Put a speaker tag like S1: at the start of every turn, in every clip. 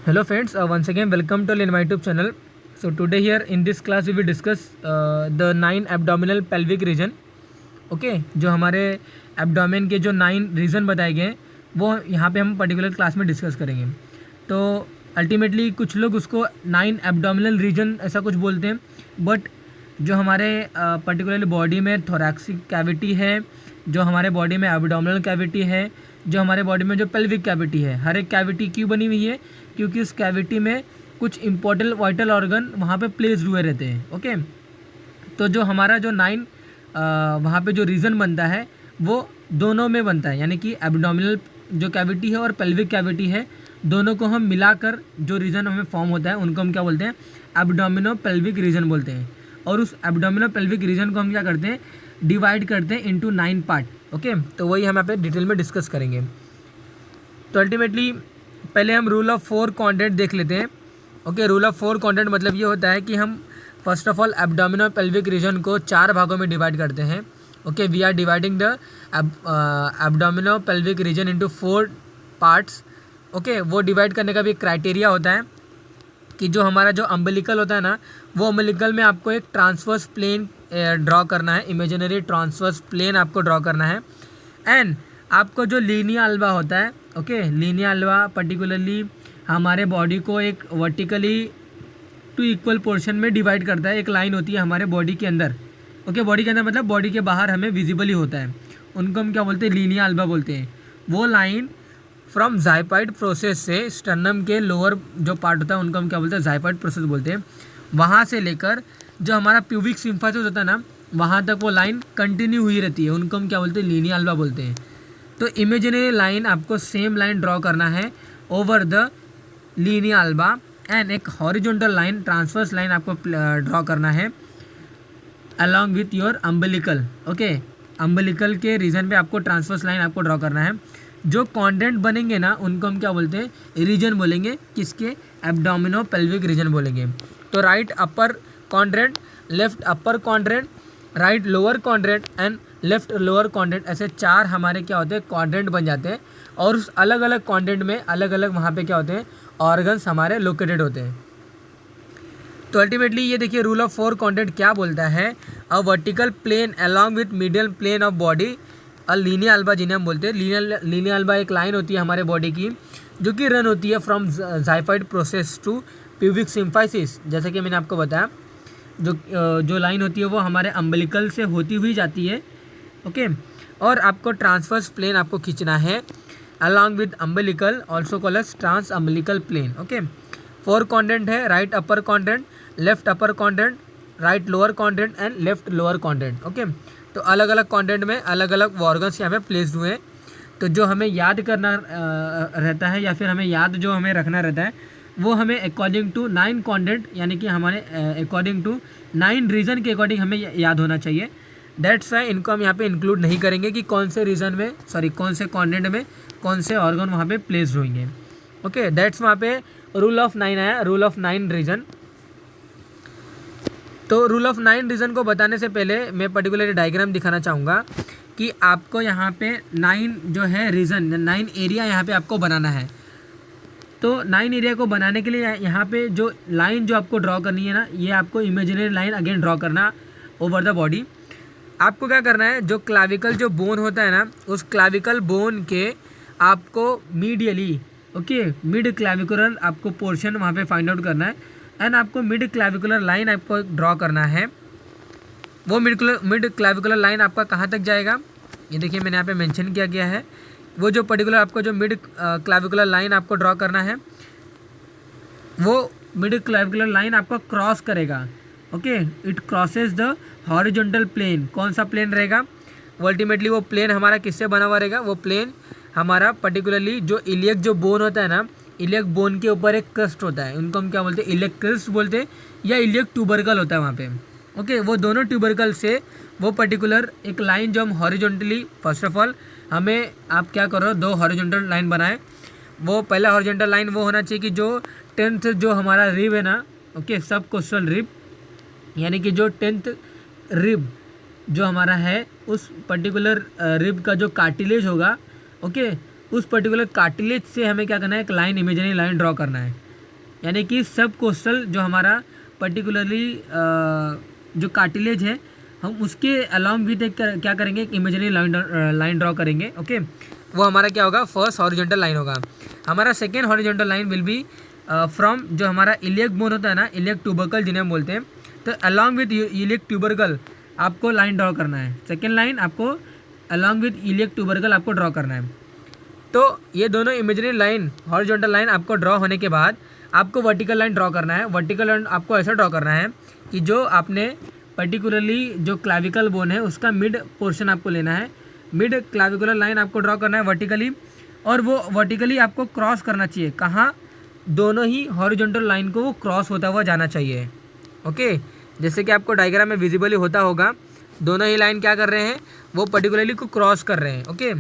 S1: Hello friends, once again welcome to my YouTube channel. So today here in this class we will discuss the 9 abdominal pelvic region. Okay जो हमारे abdomen के जो 9 reason बताए गए हैं वो यहाँ पे हम पर्टिकुलर क्लास में डिस्कस करेंगे. तो अल्टीमेटली कुछ लोग उसको 9 एब्डोमिनल रीजन ऐसा कुछ बोलते हैं, बट जो हमारे पर्टिकुलरली बॉडी में थोरैक्सिक कैविटी है, जो हमारे बॉडी में एब्डोमिनल कैविटी है, जो हमारे बॉडी में जो पेल्विक कैविटी है, हर एक कैविटी क्यों बनी हुई है? क्योंकि उस कैविटी में कुछ इम्पोर्टेंट वाइटल ऑर्गन वहाँ पे प्लेस्ड हुए रहते हैं. ओके, तो जो हमारा जो 9 वहाँ पे जो रीज़न बनता है वो दोनों में बनता है, यानी कि एब्डोमिनल जो कैविटी है और पेल्विक कैविटी है, दोनों को हम मिलाकर जो रीजन हमें फॉर्म होता है उनको हम क्या बोलते हैं? एब्डोमिनो पेल्विक रीजन बोलते हैं. और उस एब्डोमिनो पेल्विक रीजन को हम क्या करते हैं? डिवाइड करते हैं इनटू 9 पार्ट. ओके, तो वही हम यहाँ पे डिटेल में डिस्कस करेंगे. तो अल्टीमेटली पहले हम रूल ऑफ 4 क्वाड्रेंट देख लेते हैं. ओके, रूल ऑफ 4 क्वाड्रेंट मतलब ये होता है कि हम first of all abdomino pelvic region को 4 भागों में डिवाइड करते हैं. Okay, we are dividing the abdomino pelvic region into 4 parts. Okay, वो डिवाइड करने का भी एक क्राइटेरिया होता है कि जो हमारा जो अम्बिलिकल होता है ना, वो अम्बिलिकल में आपको एक ट्रांसवर्स प्लेन ड्रॉ करना है, इमेजिनरी ट्रांसवर्स प्लेन आपको ड्रॉ करना है. एंड आपको जो लीनिया अल्वा होता है, ओके, लीनिया अल्वा पर्टिकुलरली हमारे बॉडी को एक वर्टिकली 2 इक्वल पोर्शन में डिवाइड करता है. एक लाइन होती है हमारे बॉडी के अंदर. ओके, बॉडी के अंदर मतलब बॉडी के बाहर हमें विजिबल ही होता है, उनको हम क्या बोलते हैं? लीनिया अल्वा बोलते हैं. वो लाइन फ्रॉम जाइपाइड प्रोसेस से स्टर्नम के लोअर जो पार्ट होता है उनको हम क्या बोलते हैं? जाइपाइड प्रोसेस बोलते हैं. वहाँ से लेकर जो हमारा प्यूबिक सिम्फाइसिस होता है ना, वहाँ तक वो लाइन कंटिन्यू हुई रहती है, उनको हम क्या बोलते हैं? लीनिया अल्वा बोलते हैं. तो इमेजिनरी लाइन आपको सेम लाइन ड्रॉ करना है over the Linnaea Alva, and एक हॉरिजॉन्टल लाइन, ट्रांसवर्स लाइन आपको ड्रॉ करना है along with your umbilical. Okay, umbilical के रीजन पे आपको ट्रांसवर्स लाइन आपको ड्रॉ करना है. जो कॉन्ड्रेंट बनेंगे ना उनको हम क्या बोलते हैं? रीजन बोलेंगे. किसके? एब्डोमिनो पेल्विक रीजन बोलेंगे. तो right upper quadrant, left upper quadrant, right lower quadrant and left lower quadrant, ऐसे 4 हमारे क्या होते हैं? क्वाड्रेंट बन जाते हैं. और उस अलग अलग क्वाड्रेंट में अलग अलग वहाँ पे क्या होते हैं? ऑर्गन्स हमारे लोकेटेड होते हैं. तो अल्टीमेटली ये देखिए रूल ऑफ 4 क्वाड्रेंट क्या बोलता है? A vertical plane along with medial plane of body, a linea alba जिन्हें हम बोलते हैं. लीनिया अल्वा एक लाइन होती है हमारे बॉडी की जो कि रन होती है from xiphoid process to pubic symphysis. जैसे कि मैंने आपको बताया, जो लाइन होती है वो हमारे अम्बिलिकल से होती हुई जाती है. ओके, और आपको ट्रांसवर्स प्लेन आपको खींचना है along with umbilical, also called as trans umbilical plane. Okay, 4 quadrant है, right upper quadrant, left upper quadrant, right lower quadrant and left lower quadrant. Okay, तो अलग अलग क्वाड्रेंट में अलग अलग ऑर्गन्स यहाँ पे प्लेस्ड हुए हैं. तो जो हमें याद करना रहता है या फिर हमें याद जो हमें रखना रहता है वो हमें अकॉर्डिंग टू 9 क्वाड्रेंट, यानी कि हमारे अकॉर्डिंग टू 9 रीजन के अकॉर्डिंग हमें याद होना चाहिए. दैट्स वाई इनको हम यहाँ पे इंक्लूड नहीं करेंगे कि कौन से रीजन में, सॉरी कौन से क्वाड्रेंट में कौन से ऑर्गन वहाँ पे प्लेस्ड होंगे. ओके, दैट्स वहाँ पे रूल ऑफ 9 आया, रूल ऑफ 9 रीजन. तो रूल ऑफ 9 रीजन को बताने से पहले मैं पर्टिकुलर डायग्राम दिखाना चाहूँगा कि आपको यहाँ पे 9 जो है रीजन, 9 एरिया यहाँ पे आपको बनाना है. तो 9 एरिया को बनाने के लिए यहाँ पे जो लाइन जो आपको ड्रॉ करनी है ना, ये आपको इमेजिनरी लाइन अगेन ड्रॉ करना ओवर द बॉडी. आपको क्या करना है? जो क्लाविकल जो बोन होता है ना, उस क्लाविकल बोन के आपको मीडियली, ओके, मिड क्लाविकुलर आपको पोर्शन वहाँ पे फाइंड आउट करना है. एंड आपको मिड क्लाविकुलर लाइन आपको ड्रॉ करना है. वो मिड क्लाविकुलर लाइन आपका कहाँ तक जाएगा? ये देखिए मैंने यहाँ पे मेंशन किया गया है. वो जो पर्टिकुलर आपको जो मिड क्लाविकुलर लाइन आपको ड्रॉ करना है, वो मिड क्लाविकुलर लाइन आपको क्रॉस करेगा. Okay, it crosses the horizontal plane. कौन सा प्लेन रहेगा? वो अल्टीमेटली वो प्लेन हमारा किससे बना हुआ रहेगा? वो प्लेन हमारा पर्टिकुलरली जो इलियक जो बोन होता है ना, इलियक बोन के ऊपर एक क्रस्ट होता है, उनको हम क्या बोलते हैं? इलियक क्रस्ट बोलते हैं, या इलियक ट्यूबरकल होता है वहाँ पे. ओके, वो दोनों ट्यूबरकल से वो पर्टिकुलर एक लाइन जो हम हॉरिजॉन्टली, फर्स्ट ऑफ ऑल हमें आप क्या करो, 2 हॉरिजॉन्टल लाइन बनाए. वो पहला हॉरिजॉन्टल लाइन वो होना चाहिए कि जो 10th जो हमारा रिब है ना, ओके, सब कोस्टल रिब, यानी कि जो 10th रिब जो हमारा है उस पर्टिकुलर रिब का जो कार्टिलेज होगा, ओके, उस पर्टिकुलर कार्टिलेज से हमें क्या करना है? एक लाइन, इमेजिनरी लाइन ड्रॉ करना है. यानी कि सब कोस्टल जो हमारा पर्टिकुलरली जो कार्टिलेज है, हम उसके अलॉन्ग विद एक क्या करेंगे, एक इमेजिनरी लाइन ड्रॉ करेंगे। ओके, वो हमारा क्या होगा, फर्स्ट हॉरिजॉन्टल लाइन होगा। हमारा second horizontal line will be from जो हमारा इलियक बोन होता है ना, इलियक ट्यूबरकल जिन्हें हम बोलते हैं, तो अलॉन्ग विद इलियक ट्यूबरकल आपको लाइन ड्रॉ करना है। सेकेंड लाइन आपको अलॉन्ग विद इलियक ट्यूबरकल आपको ड्रॉ करना है। तो ये दोनों इमेजिनरी लाइन, हॉरिजॉन्टल लाइन आपको ड्रॉ होने के बाद आपको वर्टिकल लाइन ड्रॉ करना है। वर्टिकल लाइन आपको ऐसा ड्रॉ करना है कि जो आपने पर्टिकुलरली जो क्लाविकल बोन है उसका मिड पोर्शन आपको लेना है, मिड क्लाविकुलर लाइन आपको ड्रॉ करना है वर्टिकली, और वो वर्टिकली आपको क्रॉस करना चाहिए। कहाँ, दोनों ही हॉरिजॉन्टल लाइन को वो क्रॉस होता हुआ जाना चाहिए। ओके, जैसे कि आपको डायग्राम में विजिबली होता होगा, दोनों ही लाइन क्या कर रहे हैं, वो पर्टिकुलरली को क्रॉस कर रहे हैं। ओके,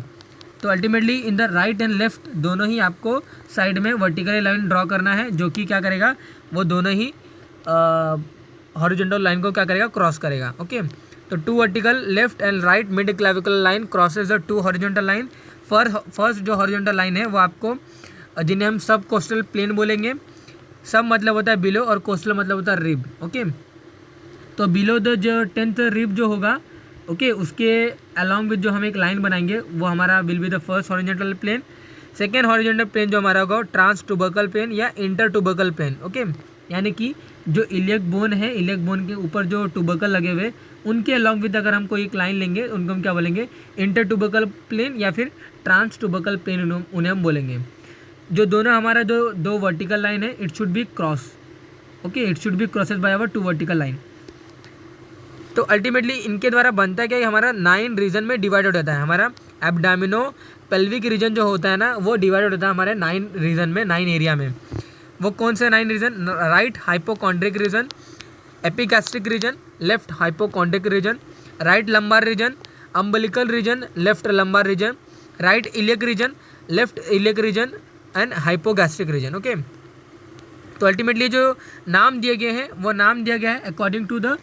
S1: तो ultimately in the right and left दोनों ही आपको साइड में वर्टिकली लाइन ड्रॉ करना है, जो कि क्या करेगा, वो दोनों ही हॉरिजॉन्टल लाइन को क्या करेगा, क्रॉस करेगा। ओके, तो two vertical left and right mid clavicular line crosses the two horizontal line. First जो हॉरिजॉन्टल लाइन है वो आपको, जिन्हें हम सब कोस्टल प्लेन बोलेंगे। सब मतलब होता है बिलो और कोस्टल मतलब होता है रिब। ओके, तो बिलो द जो 10th रिब जो होगा, ओके, उसके अलॉन्ग विद जो हम एक लाइन बनाएंगे वो हमारा will be the first horizontal plane. Second horizontal plane जो हमारा होगा ट्रांस ट्यूबरकल प्लेन या इंटर ट्यूबरकल प्लेन। ओके, यानी कि जो इलियक बोन है, इलियक बोन के ऊपर जो ट्यूबरकल लगे हुए, उनके अलॉन्ग विद अगर हम कोई एक लाइन लेंगे, उनको हम क्या बोलेंगे, इंटर ट्यूबरकल प्लेन या फिर ट्रांस ट्यूबरकल प्लेन उन्हें हम बोलेंगे। जो दोनों हमारा जो दो वर्टिकल लाइन है, it should be cross. Okay, it should be crossed by our two vertical line. तो अल्टीमेटली इनके द्वारा बनता है क्या, हमारा 9 रीजन में डिवाइड हो जाता है। हमारा एब्डामिनो पेल्विक रीजन जो होता है ना, वो डिवाइड होता है हमारे 9 रीजन में, 9 एरिया में। वो कौन से 9 region, right hypochondriac region, epigastric region, left hypochondriac region, right lumbar region, umbilical region, left lumbar region, right iliac region, left iliac region and hypogastric region. Okay, तो अल्टीमेटली जो नाम दिए गए हैं वो नाम दिया गया है according to the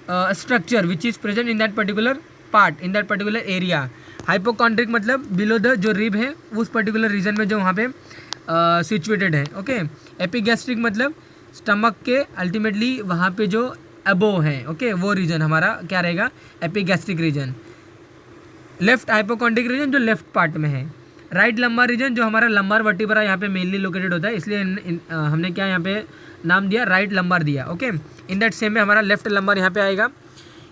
S1: structure which is present in that particular part, in that particular area. Hypochondriac मतलब बिलो द जो रिब है उस पर्टिकुलर रीजन में जो वहाँ पे सिचुएटेड है। ओके, एपिगैस्ट्रिक मतलब स्टमक के अल्टीमेटली वहाँ पे जो अबोव है। ओके, वो रीजन हमारा क्या रहेगा, epigastric region. Left hypochondriac region जो लेफ्ट पार्ट में है। राइट लंबार रीजन जो हमारा लंबार वर्टिब्रा यहाँ पे मेनली लोकेटेड होता है, इसलिए हमने क्या यहाँ पे नाम दिया, राइट लंबार दिया। ओके, इन दैट सेम में हमारा लेफ्ट लंबार यहाँ पे आएगा।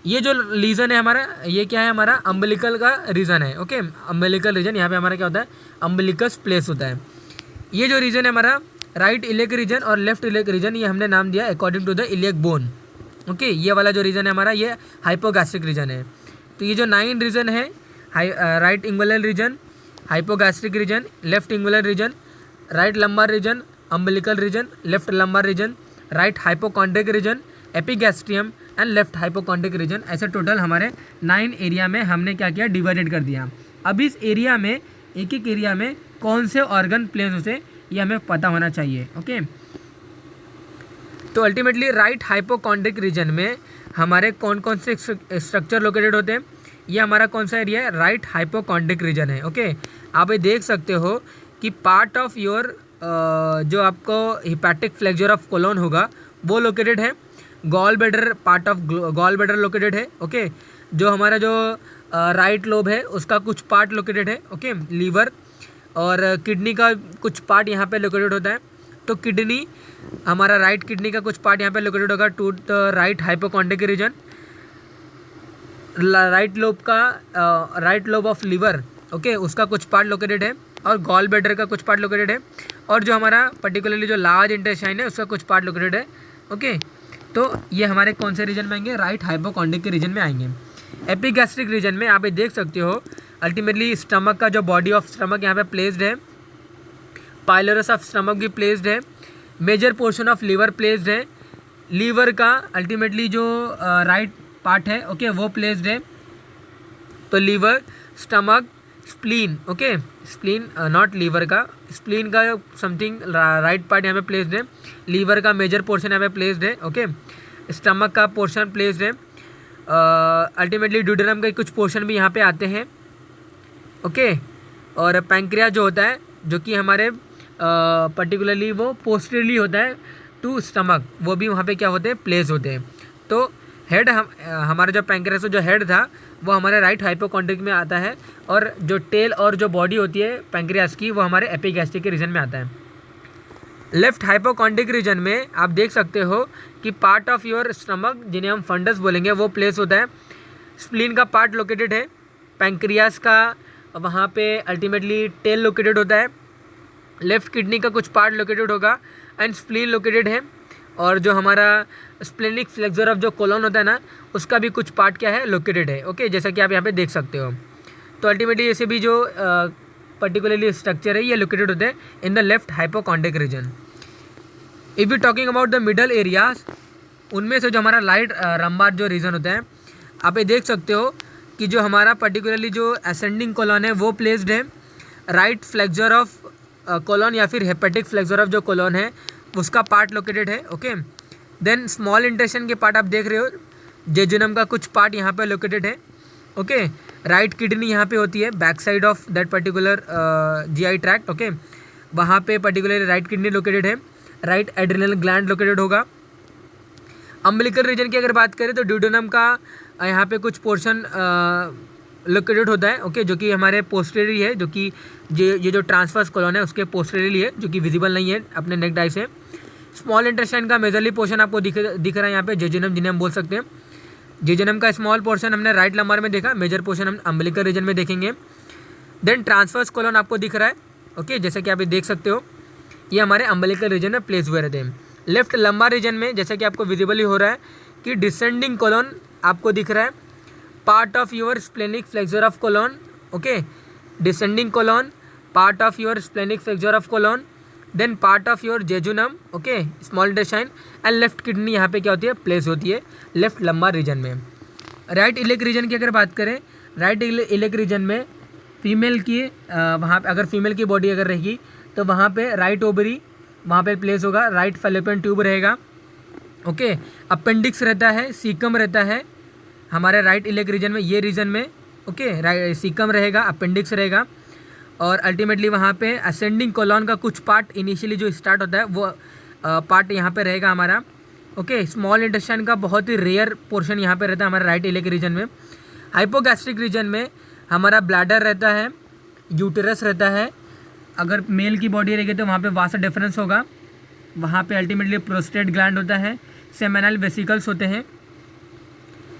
S1: ये जो रीजन है हमारा, ये क्या है, हमारा अम्बिलिकल का रीजन है। ओके, अम्बिलिकल रीजन, यहाँ पे हमारा क्या होता है, अम्बिलिकस प्लेस होता है। ये जो रीजन है हमारा राइट इलियक रीजन और लेफ्ट इलियक रीजन, ये हमने नाम दिया according to the iliac bone. Okay, ये वाला जो रीजन है हमारा, ये हाइपोगैस्ट्रिक रीजन है। तो ये जो 9 रीजन है, right inguinal region, hypogastric region, left inguinal region, right lumbar region, umbilical region, left lumbar region, right hypochondriac region, epigastrium and left hypochondriac region, ऐसे टोटल हमारे 9 एरिया में हमने क्या किया, डिवाइडेड कर दिया। अब इस एरिया में, एक एक एरिया में कौन से ऑर्गन प्लेन होते, ये हमें पता होना चाहिए। ओके, तो अल्टीमेटली राइट हाइपोकॉन्ड्रिक रीजन में हमारे कौन कौन से स्ट्रक्चर लोकेटेड होते हैं, ये हमारा कौन सा एरिया है, राइट हाइपोकॉन्ड्रिक रीजन है। ओके, आप ये देख सकते हो कि पार्ट ऑफ योर जो आपको हिपैटिक फ्लेक्चर ऑफ कोलोन होगा वो लोकेटेड है। Gall bladder, part of gall bladder located है। ओके, जो हमारा जो राइट लोब है उसका कुछ पार्ट लोकेटेड है। ओके, लीवर और किडनी का कुछ पार्ट यहाँ पे लोकेटेड होता है। तो किडनी, हमारा राइट किडनी का कुछ पार्ट यहाँ पे लोकेटेड होगा to the right hypochondriac region. Right lobe का, right lobe of liver, okay, उसका कुछ पार्ट लोकेटेड है, और गॉल ब्लैडर का कुछ पार्ट लोकेटेड है, और जो हमारा पर्टिकुलरली जो लार्ज इंटेस्टाइन है उसका कुछ पार्ट लोकेटेड है। ओके, तो ये हमारे कौन से रीजन में आएंगे, राइट हाइपोकॉन्ड्रिक के रीजन में आएंगे। एपिगैस्ट्रिक रीजन में आप ये देख सकते हो अल्टीमेटली स्टमक का जो बॉडी ऑफ स्टमक यहाँ पे प्लेस्ड है, पाइलोरस ऑफ स्टमक भी प्लेस्ड है, major portion of liver placed है। लीवर का अल्टीमेटली जो राइट पार्ट है, ओके, वो प्लेस्ड है। तो liver, stomach, spleen, okay, spleen not liver का, स्प्लीन का समथिंग राइट पार्ट यहाँ पे प्लेस्ड है। लीवर का मेजर पोर्शन यहाँ पे प्लेस्ड है। ओके, स्टमक का पोर्शन प्लेस्ड है। अल्टीमेटली ड्यूडेनम के कुछ पोर्शन भी यहाँ पे आते हैं। ओके, और पैंक्रियास जो होता है, जो कि हमारे पर्टिकुलरली वो पोस्टरली होता है टू स्टमक, वो भी वहाँ पे क्या होते हैं, प्लेस होते हैं। तो हेड हमारा जो पैंक्रियास जो हेड था वो हमारे राइट हाइपोकॉन्ड्रिक में आता है, और जो टेल और जो बॉडी होती है पैंक्रियास की वो हमारे एपिगैस्ट्रिक के रीजन में आता है। लेफ्ट हाइपोकॉन्ड्रिक रीजन में आप देख सकते हो कि पार्ट ऑफ योर स्टमक जिन्हें हम फंडस बोलेंगे वो प्लेस होता है। स्प्लीन का पार्ट लोकेटेड है, पैंक्रियास का वहाँ पे अल्टीमेटली टेल लोकेटेड होता है, लेफ्ट किडनी का कुछ पार्ट लोकेटेड होगा एंड स्प्लीन लोकेटेड है, और जो हमारा स्प्लेनिक फ्लेक्सर ऑफ जो कोलन होता है ना उसका भी कुछ पार्ट क्या है, लोकेटेड है। ओके, जैसा कि आप यहाँ पे देख सकते हो। तो अल्टीमेटली ऐसे भी जो पर्टिकुलरली स्ट्रक्चर है ये लोकेटेड होते हैं in the left hypochondriac region. If you talking about the middle areas, उनमें से जो हमारा लाइट रंबार जो रीजन होता है, आप ये देख सकते हो कि जो हमारा पर्टिकुलरली जो असेंडिंग कोलन है वो प्लेस्ड है राइट फ्लेक्सर ऑफ कोलन या फिर हेपेटिक फ्लेक्सर ऑफ जो कोलन है उसका पार्ट लोकेटेड है। ओके, देन स्मॉल इंटेस्टाइन के पार्ट आप देख रहे हो, जेजुनम का कुछ पार्ट यहाँ पे लोकेटेड है। ओके, राइट किडनी यहाँ पे होती है back side of that particular GI tract. Okay, वहाँ पे पर्टिकुलरली राइट किडनी लोकेटेड है, राइट एड्रिनल ग्लैंड लोकेटेड होगा। अम्बिलिकल रीजन की अगर बात करें तो ड्यूडेनम का यहाँ पे कुछ पोर्शन लोकेटेड होता है। ओके, जो कि हमारे पोस्टेरियरी है, जो कि ये जो ट्रांसवर्स कोलन है उसके पोस्टेरियरी है, जो कि विजिबल नहीं है अपने नेक डाई से। स्मॉल इंटेस्टाइन का मेजरली पोर्शन आपको दिख रहा है यहाँ पे, जेजुनम जिन्हें हम बोल सकते हैं। जेजुनम का स्मॉल पोर्शन हमने राइट लंबार में देखा, मेजर पोर्शन हम अम्बिलिकल रीजन में देखेंगे। देन ट्रांसवर्स कोलन आपको दिख रहा है। ओके, जैसा कि आप ये देख सकते हो ये हमारे अम्बिलिकल रीजन में प्लेस हुए रहते हैं। लेफ्ट लंबार रीजन में जैसा कि आपको विजिबली हो रहा है कि डिसेंडिंग कोलन आपको दिख रहा है, part of your splenic flexure of colon. Okay, descending colon, part of your splenic flexure of colon, then part of your jejunum. Okay, small intestine and left kidney यहाँ पे क्या होती है, प्लेस होती है लेफ्ट लंबार रीजन में। Right iliac region की अगर बात करें, राइट इलेक रीजन में फीमेल की वहाँ पे अगर फीमेल की बॉडी अगर रहेगी तो वहाँ पे राइट ओवरी वहाँ पे प्लेस होगा, राइट फैलोपियन ट्यूब रहेगा। ओके, अपेंडिक्स रहता है, सीकम रहता है हमारे राइट इलेक रीजन में, ये रीजन में। ओके, राइट सीकम रहेगा, अपेंडिक्स रहेगा, और अल्टीमेटली वहाँ पे असेंडिंग कोलन का कुछ पार्ट इनिशियली जो स्टार्ट होता है वो पार्ट यहाँ पे रहेगा हमारा। ओके, स्मॉल इंटेस्टाइन का बहुत ही रेयर पोर्शन यहाँ पे रहता है हमारे राइट इलेक रीजन में। हाइपोगैस्ट्रिक रीजन में हमारा ब्लैडर रहता है, यूटेरस रहता है, अगर मेल की बॉडी रहेगी तो वहाँ पे वासा डिफरेंस होगा, वहाँ पे अल्टीमेटली प्रोस्टेट ग्लैंड होता है, सेमिनल वेसिकल्स होते हैं,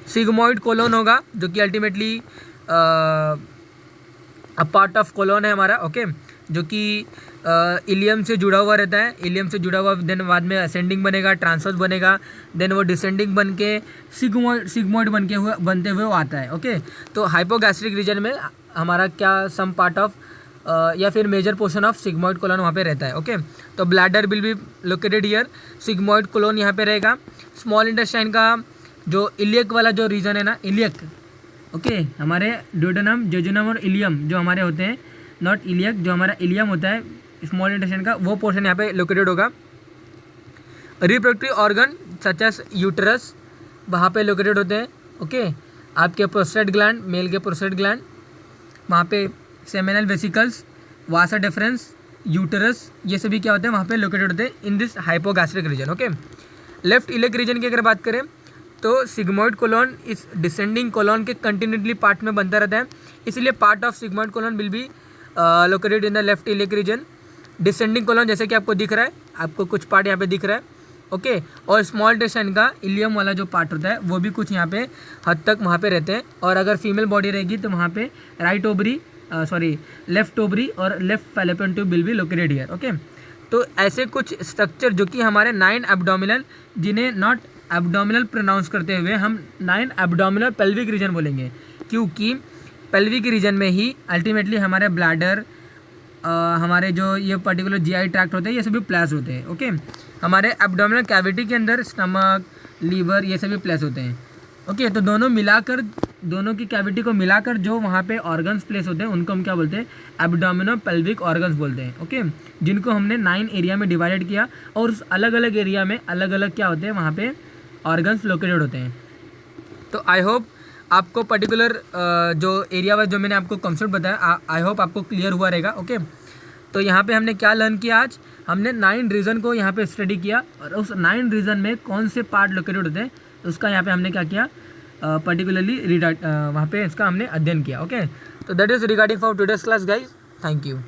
S1: सिग्मोइड कोलोन होगा जो कि ultimately a part of colon है हमारा। ओके, जो कि इलियम से जुड़ा हुआ रहता है, इलियम से जुड़ा हुआ, देन बाद में असेंडिंग बनेगा, ट्रांसवर्स बनेगा, देन वो डिसेंडिंग बन के सिग्मोइड बनते हुए वो आता है। ओके, तो हाइपोगैस्ट्रिक रीजन में हमारा क्या सम पार्ट ऑफ या फिर major portion of sigmoid colon वहाँ पे रहता है। ओके, तो bladder will be located here, sigmoid colon यहाँ पे रहेगा। स्मॉल इंटेस्टाइन का जो इलियक वाला जो रीजन है ना, इलियक, ओके, हमारे ड्यूडेनम, जेजुनम और इलियम जो हमारे होते हैं, नॉट इलियक, जो हमारा इलियम होता है स्मॉल इंटेस्टाइन का, वो पोर्शन यहाँ पे लोकेटेड होगा। Reproductive organ such as uterus वहाँ पे लोकेटेड होते हैं। ओके, आपके प्रोस्टेट ग्लैंड, मेल के प्रोस्टेट ग्लैंड, वहाँ पे सेमिनल वेसिकल्स, वासा डिफरेंस, यूटरस, ये सभी क्या होते हैं वहाँ पे लोकेटेड होते हैं in this hypogastric region. Okay, left iliac region की अगर बात करें तो सिग्मोइड कोलोन इस डिसेंडिंग कोलोन के कंटिन्यूसली पार्ट में बनता रहता है, इसलिए part of sigmoid colon will be located in the left iliac region. Descending colon जैसे कि आपको दिख रहा है, आपको कुछ पार्ट यहाँ पे दिख रहा है। ओके, और स्मॉल इंटेस्टाइन का इलियम वाला जो पार्ट होता है वो भी कुछ यहाँ पे हद तक वहाँ पे रहते हैं, और अगर फीमेल बॉडी रहेगी तो वहाँ पे राइट ओवरी लेफ्ट ओवरी और left fallopian tube will be located here. Okay, तो ऐसे कुछ स्ट्रक्चर जो कि हमारे 9 एब्डोमिनल, जिन्हें नॉट एब्डोमिनल प्रोनाउंस करते हुए हम 9 एब्डोमिनल पेल्विक रीजन बोलेंगे, क्योंकि पेल्विक रीजन में ही अल्टीमेटली हमारे ब्लैडर, हमारे जो ये पर्टिकुलर जीआई ट्रैक्ट होते हैं ये सभी प्लेस होते हैं। ओके, हमारे एब्डोमिनल कैविटी के अंदर स्टमक, लीवर, ये सभी प्लेस होते हैं। ओके, तो दोनों मिलाकर, दोनों की कैविटी को मिलाकर जो वहाँ पे ऑर्गन्स प्लेस होते हैं उनको हम क्या बोलते हैं, एब्डोमिनो पेल्विक ऑर्गन्स बोलते हैं। ओके, जिनको हमने 9 एरिया में डिवाइडेड किया, और उस अलग अलग एरिया में अलग अलग क्या होते हैं वहाँ पे ऑर्गन्स लोकेटेड होते हैं। तो आई होप आपको पर्टिकुलर जो एरिया वाइज जो मैंने आपको कॉन्सेप्ट बताया, आई होप आपको क्लियर हुआ रहेगा। ओके, तो यहाँ पे हमने क्या लर्न किया आज, हमने 9 रीजन को यहाँ पे स्टडी किया और उस 9 रीजन में कौन से पार्ट लोकेटेड होते हैं उसका यहाँ पे हमने क्या किया, पर्टिकुलरली वहाँ पे इसका हमने अध्ययन किया। ओके, तो that is regarding for today's class guys, thank you.